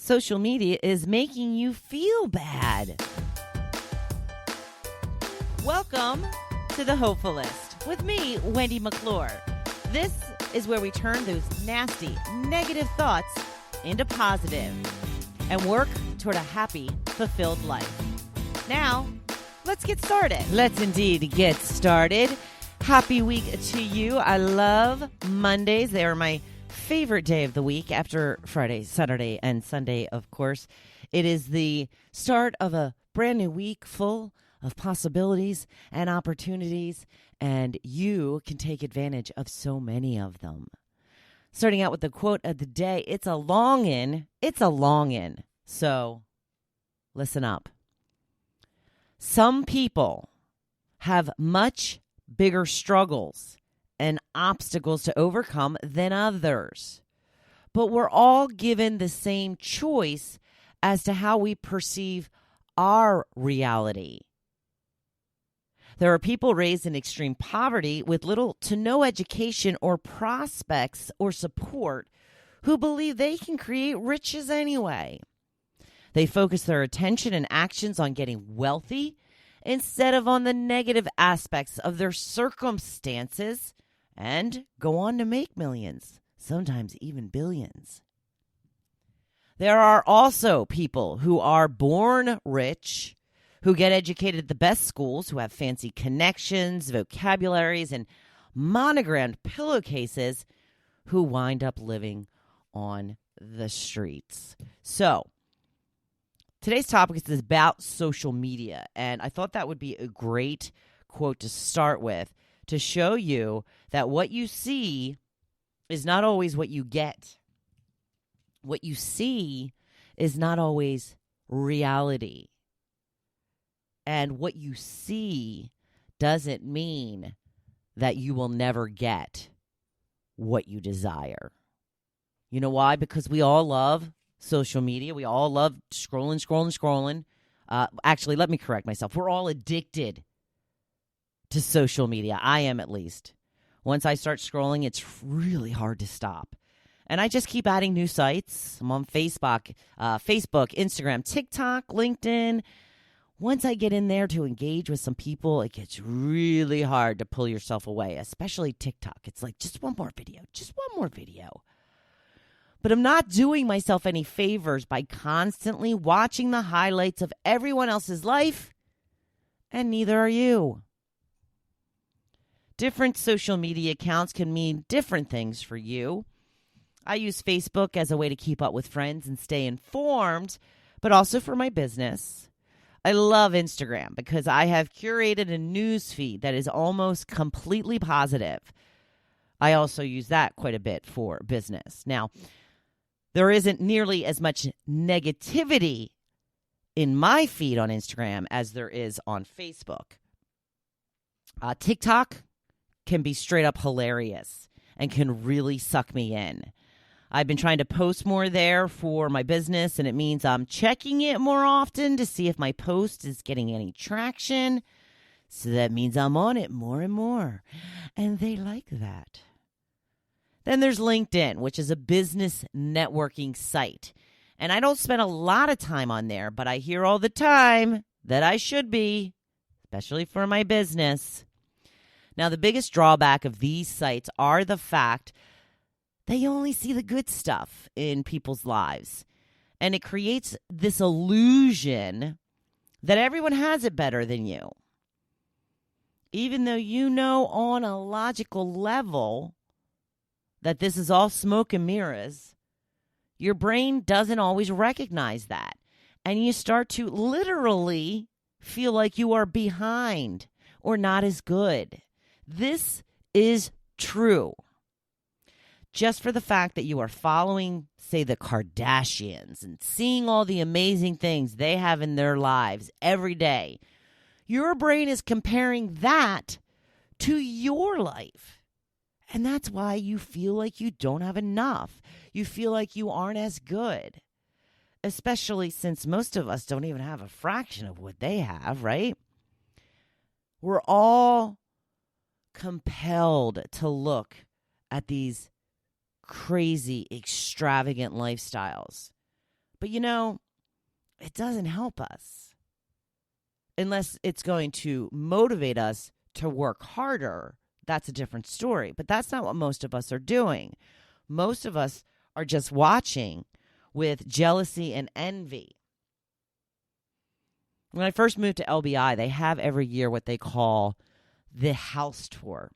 social media is making you feel bad. Welcome to the Hopefulist with me, Wendy McClure. This is where we turn those nasty, negative thoughts into positive and work toward a happy, fulfilled life. Now, let's get started. Let's indeed get started. Happy week to you. I love Mondays. They are my favorite day of the week after Friday, Saturday, and Sunday, of course. It is the start of a brand new week full of possibilities and opportunities, and you can take advantage of so many of them. Starting out with the quote of the day, it's a longin. It's a longin. So, listen up. Some people have much bigger struggles and obstacles to overcome than others. But we're all given the same choice as to how we perceive our reality. There are people raised in extreme poverty with little to no education or prospects or support who believe they can create riches anyway. They focus their attention and actions on getting wealthy instead of on the negative aspects of their circumstances and go on to make millions, sometimes even billions. There are also people who are born rich, who get educated at the best schools, who have fancy connections, vocabularies, and monogrammed pillowcases, who wind up living on the streets. So, today's topic is about social media, and I thought that would be a great quote to start with to show you that what you see is not always what you get. What you see is not always reality. And what you see doesn't mean that you will never get what you desire. You know why? Because we all love social media. We all love scrolling. Actually, let me correct myself. We're all addicted to social media. I am, at least. Once I start scrolling, it's really hard to stop. And I just keep adding new sites. I'm on Facebook, Instagram, TikTok, LinkedIn. Once I get in there to engage with some people, it gets really hard to pull yourself away, especially TikTok. It's like, just one more video. But I'm not doing myself any favors by constantly watching the highlights of everyone else's life, and neither are you. Different social media accounts can mean different things for you. I use Facebook as a way to keep up with friends and stay informed, but also for my business. I love Instagram because I have curated a news feed that is almost completely positive. I also use that quite a bit for business. Now, there isn't nearly as much negativity in my feed on Instagram as there is on Facebook. TikTok can be straight up hilarious and can really suck me in. I've been trying to post more there for my business, and it means I'm checking it more often to see if my post is getting any traction. So that means I'm on it more and more, and they like that. Then there's LinkedIn, which is a business networking site. And I don't spend a lot of time on there, but I hear all the time that I should be, especially for my business. Now, the biggest drawback of these sites are the fact they only see the good stuff in people's lives. And it creates this illusion that everyone has it better than you. Even though you know on a logical level that this is all smoke and mirrors, your brain doesn't always recognize that. And you start to literally feel like you are behind or not as good. This is true. Just for the fact that you are following, say, the Kardashians and seeing all the amazing things they have in their lives every day, your brain is comparing that to your life. And that's why you feel like you don't have enough. You feel like you aren't as good, especially since most of us don't even have a fraction of what they have, right? We're all compelled to look at these crazy, extravagant lifestyles. But it doesn't help us unless it's going to motivate us to work harder. That's a different story. But that's not what most of us are doing. Most of us are just watching with jealousy and envy. When I first moved to LBI, they have every year what they call the house tour.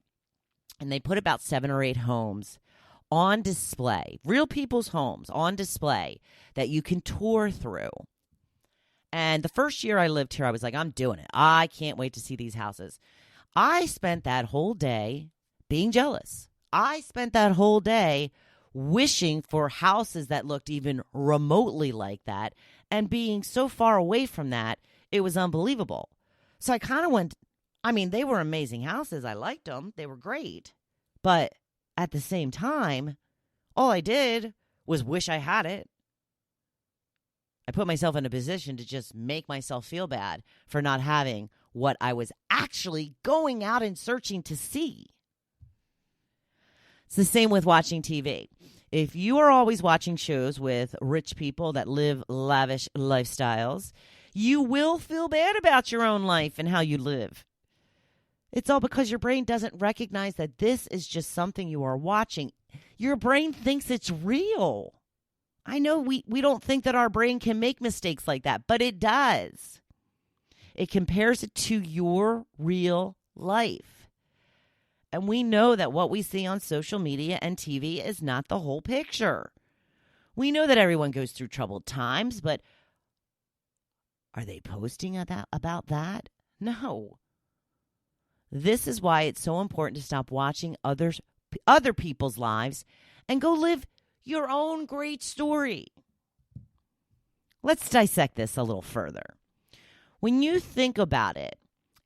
And they put about 7 or 8 homes on display, real people's homes on display that you can tour through. And the first year I lived here, I was like, I'm doing it. I can't wait to see these houses. I spent that whole day being jealous. I spent that whole day wishing for houses that looked even remotely like that, and being so far away from that, it was unbelievable. So I kind of went, they were amazing houses. I liked them. They were great. But at the same time, all I did was wish I had it. I put myself in a position to just make myself feel bad for not having what I was actually going out and searching to see. It's the same with watching TV. If you are always watching shows with rich people that live lavish lifestyles, you will feel bad about your own life and how you live. It's all because your brain doesn't recognize that this is just something you are watching. Your brain thinks it's real. I know we don't think that our brain can make mistakes like that, but it does. It compares it to your real life. And we know that what we see on social media and TV is not the whole picture. We know that everyone goes through troubled times, but are they posting about that? No. This is why it's so important to stop watching other people's lives and go live your own great story. Let's dissect this a little further. When you think about it,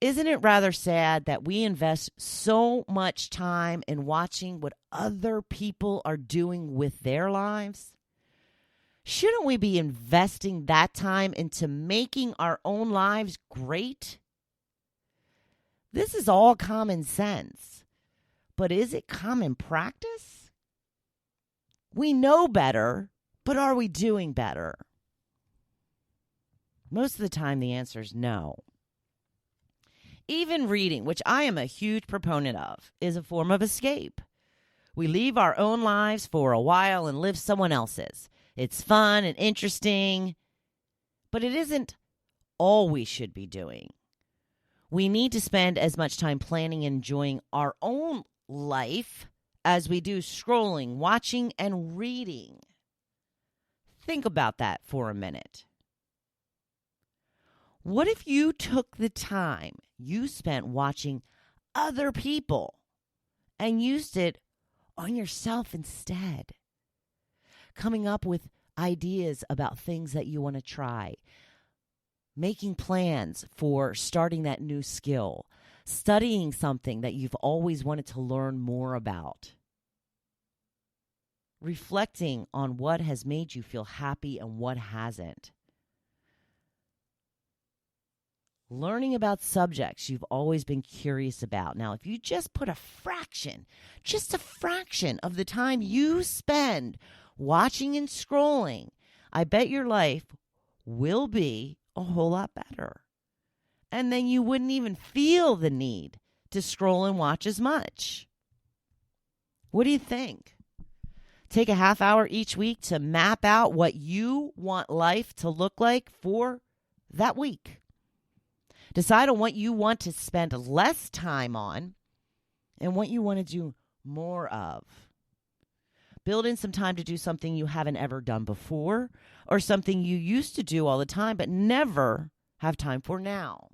isn't it rather sad that we invest so much time in watching what other people are doing with their lives? Shouldn't we be investing that time into making our own lives great? This is all common sense, but is it common practice? We know better, but are we doing better? Most of the time, the answer is no. Even reading, which I am a huge proponent of, is a form of escape. We leave our own lives for a while and live someone else's. It's fun and interesting, but it isn't all we should be doing. We need to spend as much time planning and enjoying our own life as we do scrolling, watching, and reading. Think about that for a minute. What if you took the time you spent watching other people and used it on yourself instead? Coming up with ideas about things that you want to try. Making plans for starting that new skill. Studying something that you've always wanted to learn more about. Reflecting on what has made you feel happy and what hasn't. Learning about subjects you've always been curious about. Now, if you just put a fraction of the time you spend watching and scrolling, I bet your life will be a whole lot better. And then you wouldn't even feel the need to scroll and watch as much. What do you think? Take a half hour each week to map out what you want life to look like for that week. Decide on what you want to spend less time on and what you want to do more of. Build in some time to do something you haven't ever done before, or something you used to do all the time but never have time for now.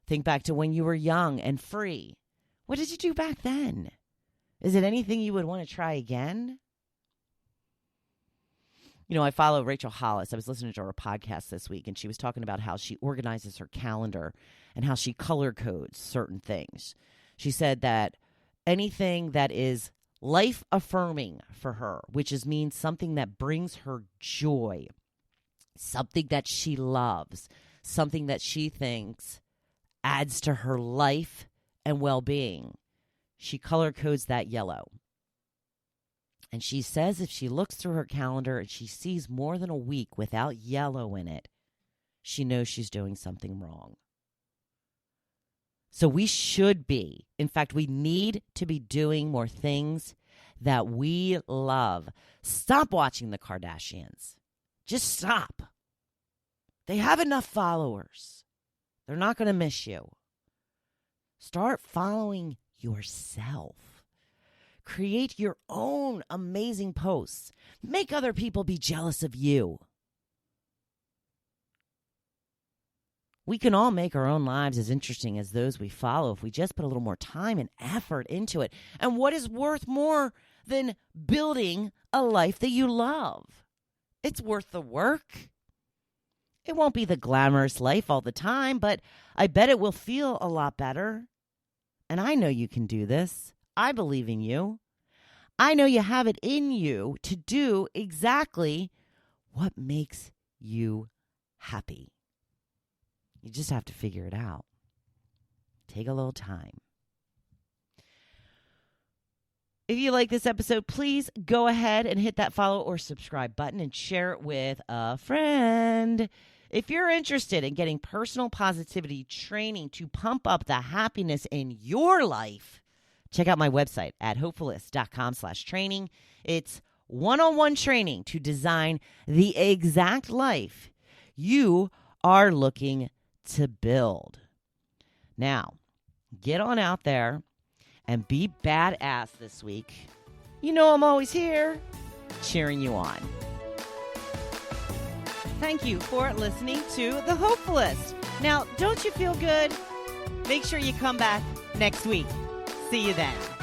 Think back to when you were young and free. What did you do back then? Is it anything you would want to try again? I follow Rachel Hollis. I was listening to her podcast this week, and she was talking about how she organizes her calendar and how she color codes certain things. She said that anything that is life affirming for her, which means something that brings her joy, something that she loves, something that she thinks adds to her life and well-being, she color codes that yellow. And she says if she looks through her calendar and she sees more than a week without yellow in it, she knows she's doing something wrong. So we should be, in fact, we need to be doing more things that we love. Stop watching the Kardashians. Just stop. They have enough followers. They're not going to miss you. Start following yourself. Create your own amazing posts. Make other people be jealous of you. We can all make our own lives as interesting as those we follow if we just put a little more time and effort into it. And what is worth more than building a life that you love? It's worth the work. It won't be the glamorous life all the time, but I bet it will feel a lot better. And I know you can do this. I believe in you. I know you have it in you to do exactly what makes you happy. You just have to figure it out. Take a little time. If you like this episode, please go ahead and hit that follow or subscribe button and share it with a friend. If you're interested in getting personal positivity training to pump up the happiness in your life, check out my website at hopefulist.com/training. It's one-on-one training to design the exact life you are looking to build. Now, get on out there and be badass this week. You know I'm always here, cheering you on. Thank you for listening to The Hopefulist. Now, don't you feel good? Make sure you come back next week. See you then.